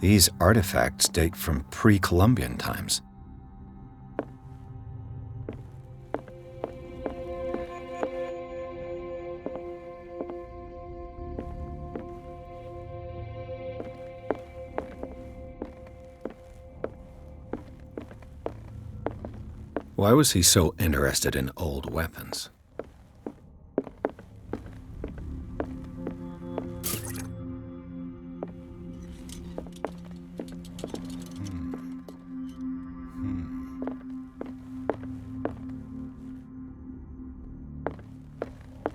These artifacts date from pre-Columbian times. Why was he so interested in old weapons?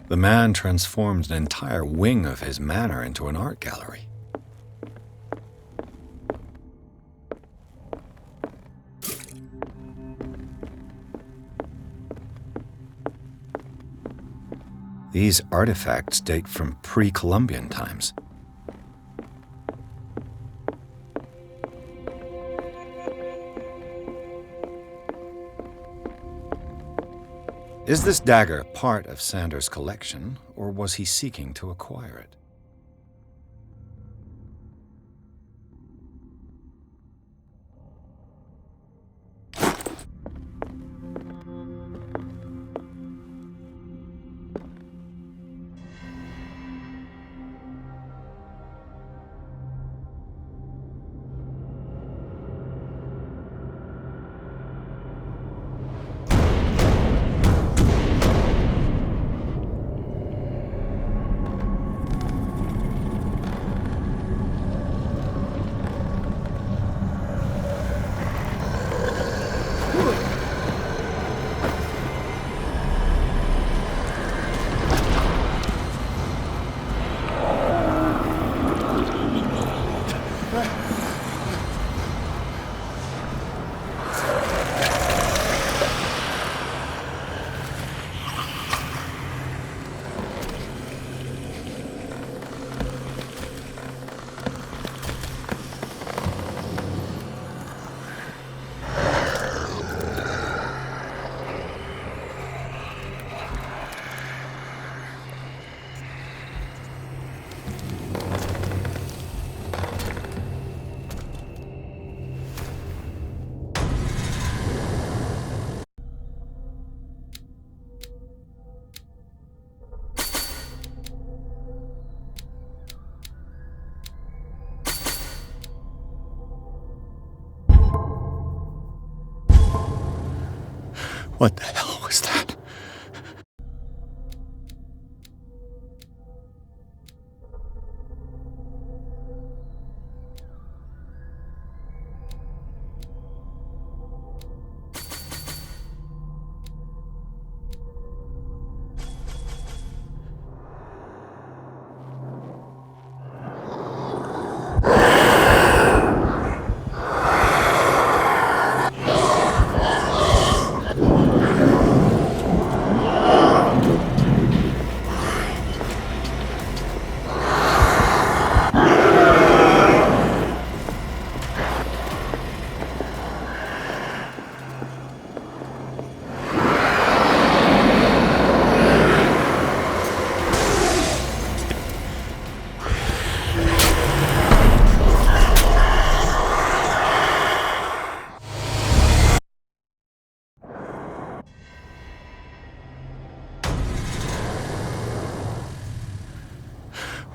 The man transformed an entire wing of his manor into an art gallery. These artifacts date from pre-Columbian times. Is this dagger part of Sanders' collection, or was he seeking to acquire it? What the hell was that?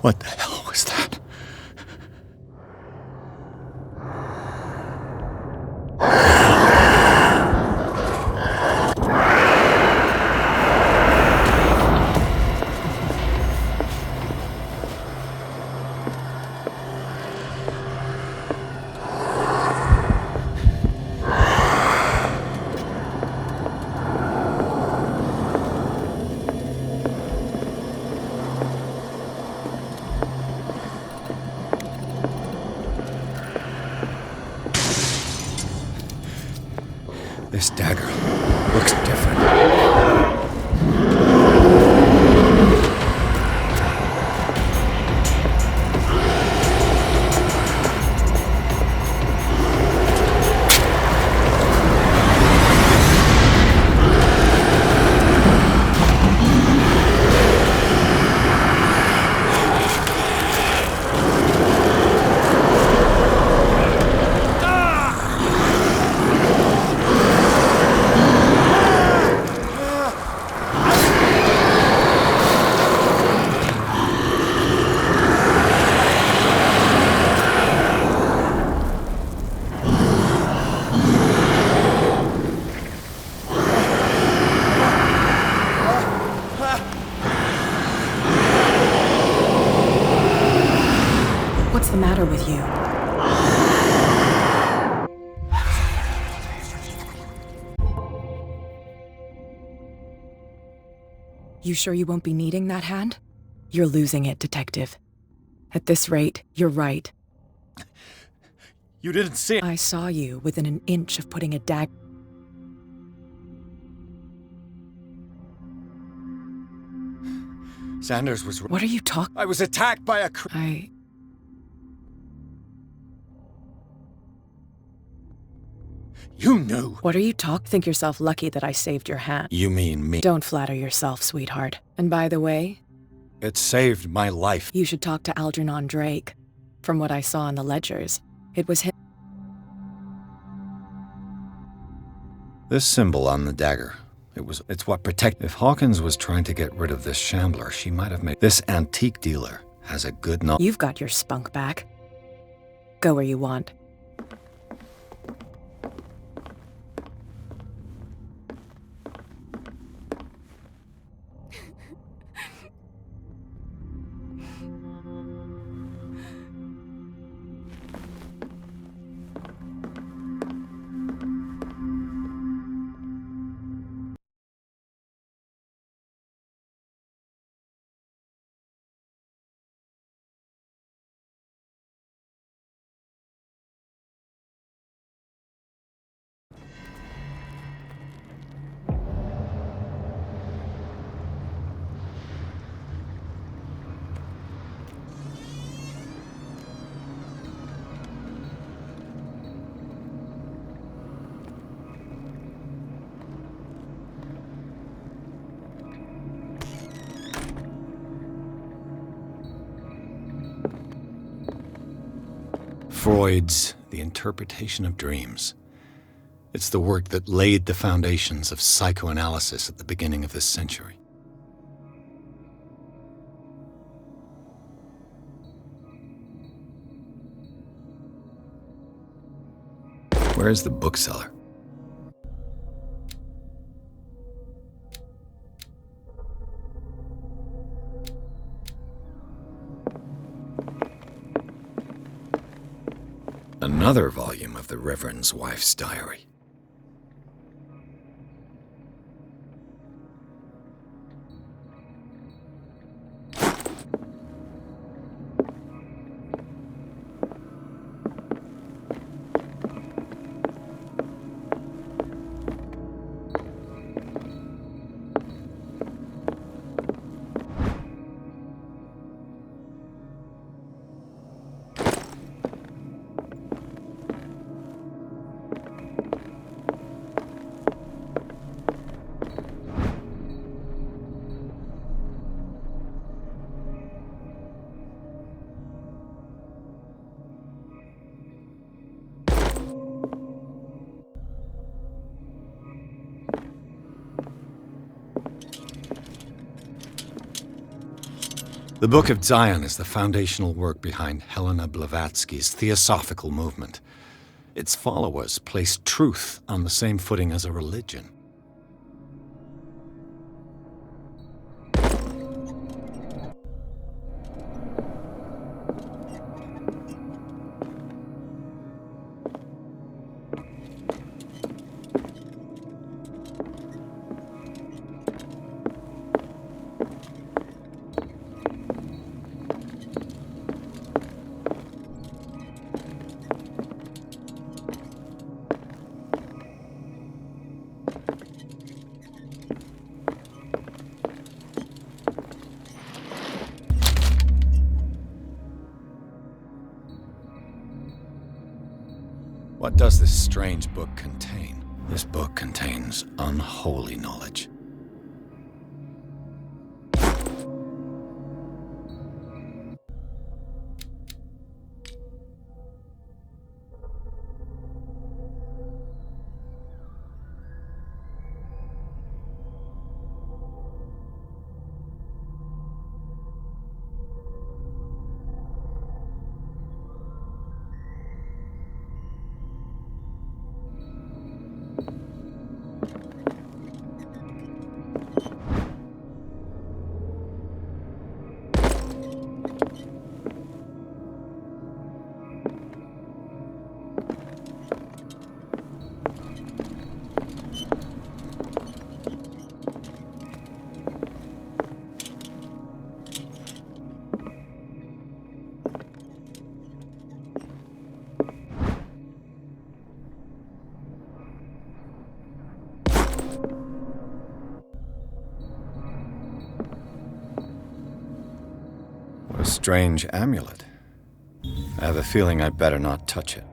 What the hell was that? the matter with you? You sure you won't be needing that hand? You're losing it, Detective. At this rate, you're right. You didn't see it. I saw you within an inch of putting a dagger. Sanders was... What are you talking? I was attacked by a... You knew. What are you Think yourself lucky that I saved your hand. You mean me? Don't flatter yourself, sweetheart. And by the way... It saved my life. You should talk to Algernon Drake. From what I saw in the ledgers, it was him. This symbol on the dagger, it's what protect... If Hawkins was trying to get rid of this shambler, she might have made... This antique dealer has a good knowledge. You've got your spunk back. Go where you want. Freud's The Interpretation of Dreams. It's the work that laid the foundations of psychoanalysis at the beginning of this century. Where's the bookseller? Another volume of the Reverend's wife's diary. The Book of Zion is the foundational work behind Helena Blavatsky's Theosophical movement. Its followers place truth on the same footing as a religion. What does this strange book contain? This book contains unholy knowledge. What a strange amulet. I have a feeling I'd better not touch it.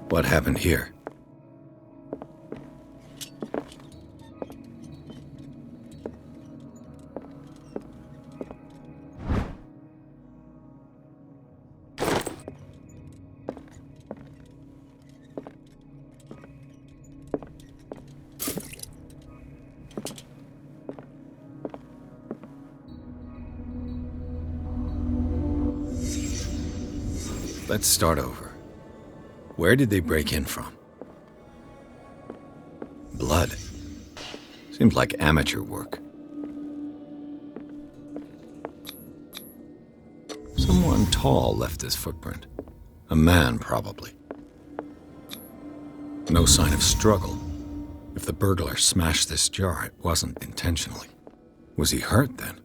What happened here? Let's start over. Where did they break in from? Blood. Seems like amateur work. Someone tall left this footprint. A man, probably. No sign of struggle. If the burglar smashed this jar, it wasn't intentionally. Was he hurt then?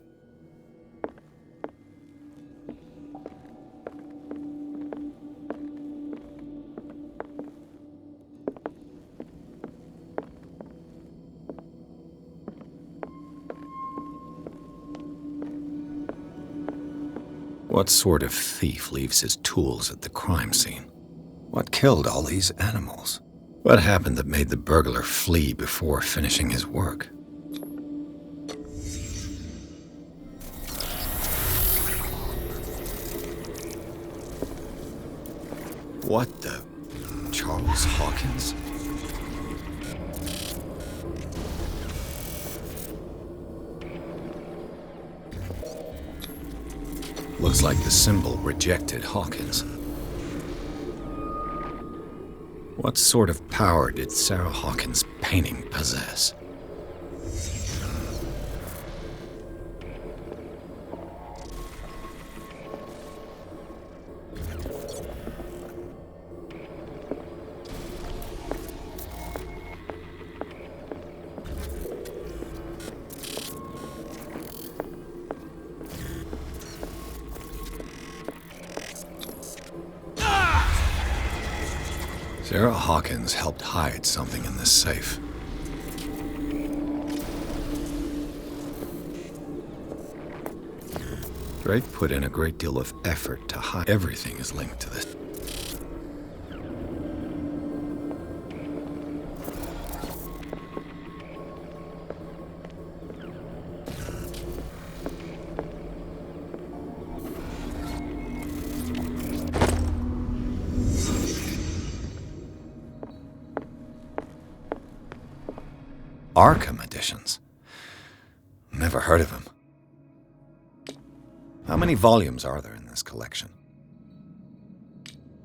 What sort of thief leaves his tools at the crime scene? What killed all these animals? What happened that made the burglar flee before finishing his work? What the... Charles Hawkins? Looks like the symbol rejected Hawkins. What sort of power did Sarah Hawkins' painting possess? Sarah Hawkins helped hide something in this safe. Drake put in a great deal of effort to hide. Everything is linked to this. Arkham editions. Never heard of him. How many volumes are there in this collection?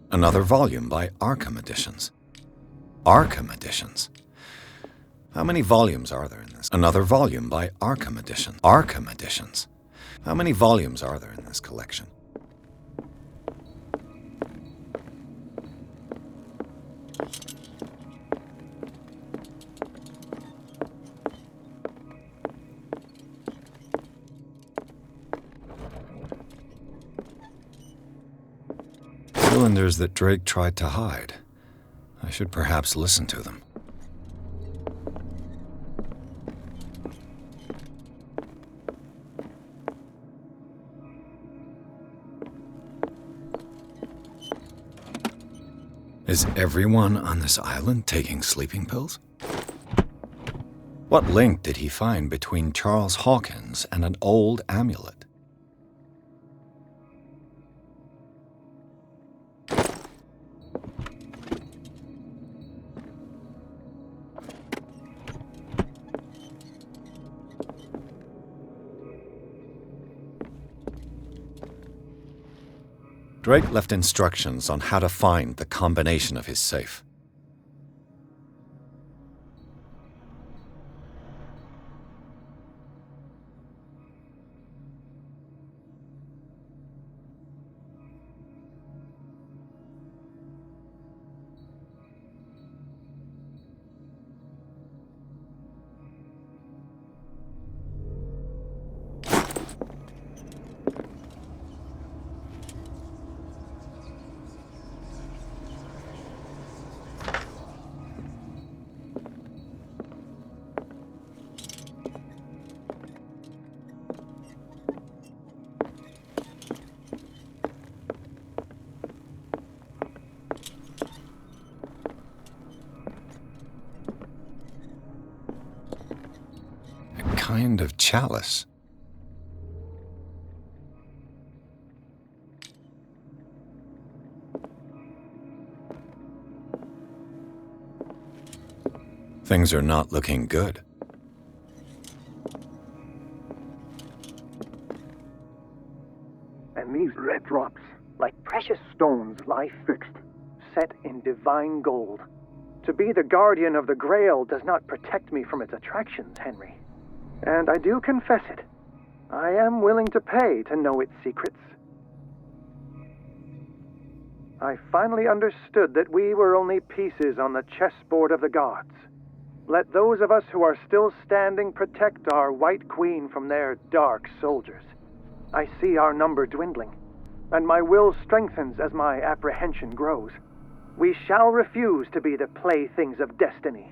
Another volume by Arkham Editions. Arkham Editions. How many volumes are there in this? Another volume by Arkham Editions. Arkham Editions. How many volumes are there in this collection? Cylinders that Drake tried to hide. I should perhaps listen to them. Is everyone on this island taking sleeping pills? What link did he find between Charles Hawkins and an old amulet? Drake left instructions on how to find the combination of his safe. Kind of chalice. Things are not looking good. And these red drops, like precious stones, lie fixed, set in divine gold. To be the guardian of the Grail does not protect me from its attractions, Henry. And I do confess it. I am willing to pay to know its secrets. I finally understood that we were only pieces on the chessboard of the gods. Let those of us who are still standing protect our White Queen from their dark soldiers. I see our number dwindling, and my will strengthens as my apprehension grows. We shall refuse to be the playthings of destiny.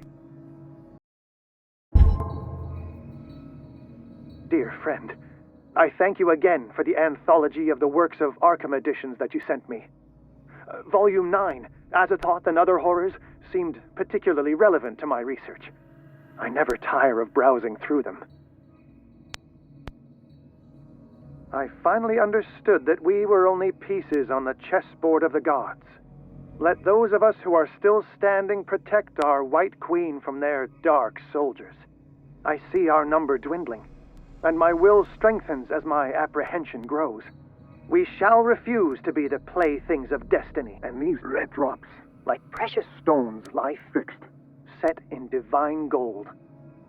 Dear friend, I thank you again for the anthology of the works of Arkham editions that you sent me. Volume 9, Azathoth and Other Horrors, seemed particularly relevant to my research. I never tire of browsing through them. I finally understood that we were only pieces on the chessboard of the gods. Let those of us who are still standing protect our White Queen from their dark soldiers. I see our number dwindling, and my will strengthens as my apprehension grows. We shall refuse to be the playthings of destiny, and these red drops, like precious stones, lie fixed, set in divine gold.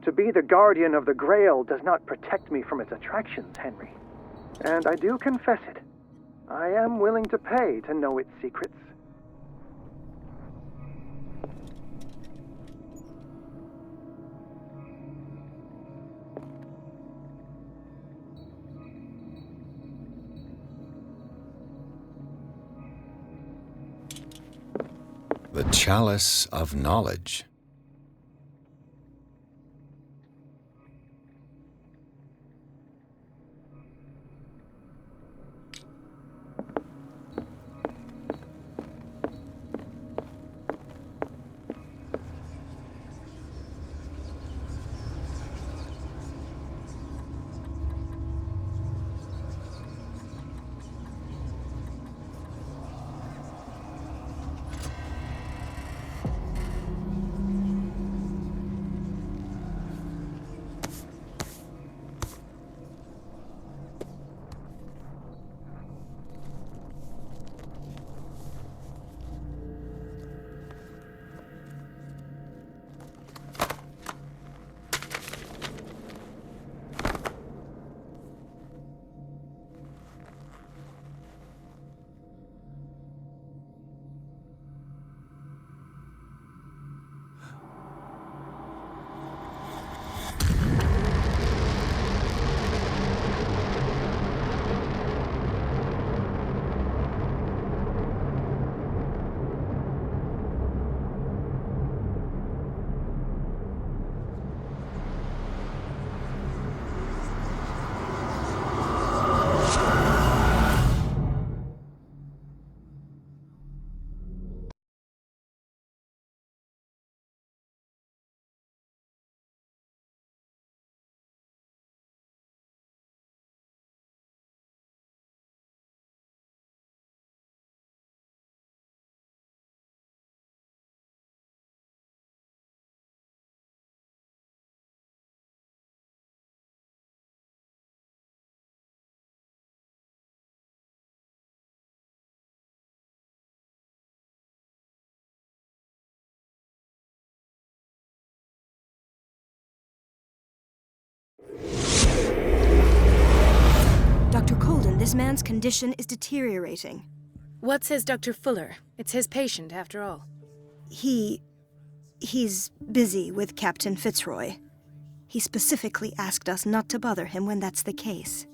To be the guardian of the Grail does not protect me from its attractions, Henry. And I do confess it. I am willing to pay to know its secrets. The Chalice of Knowledge. Dr. Colden, this man's condition is deteriorating. What says Dr. Fuller? It's his patient, after all. He's busy with Captain Fitzroy. He specifically asked us not to bother him when that's the case.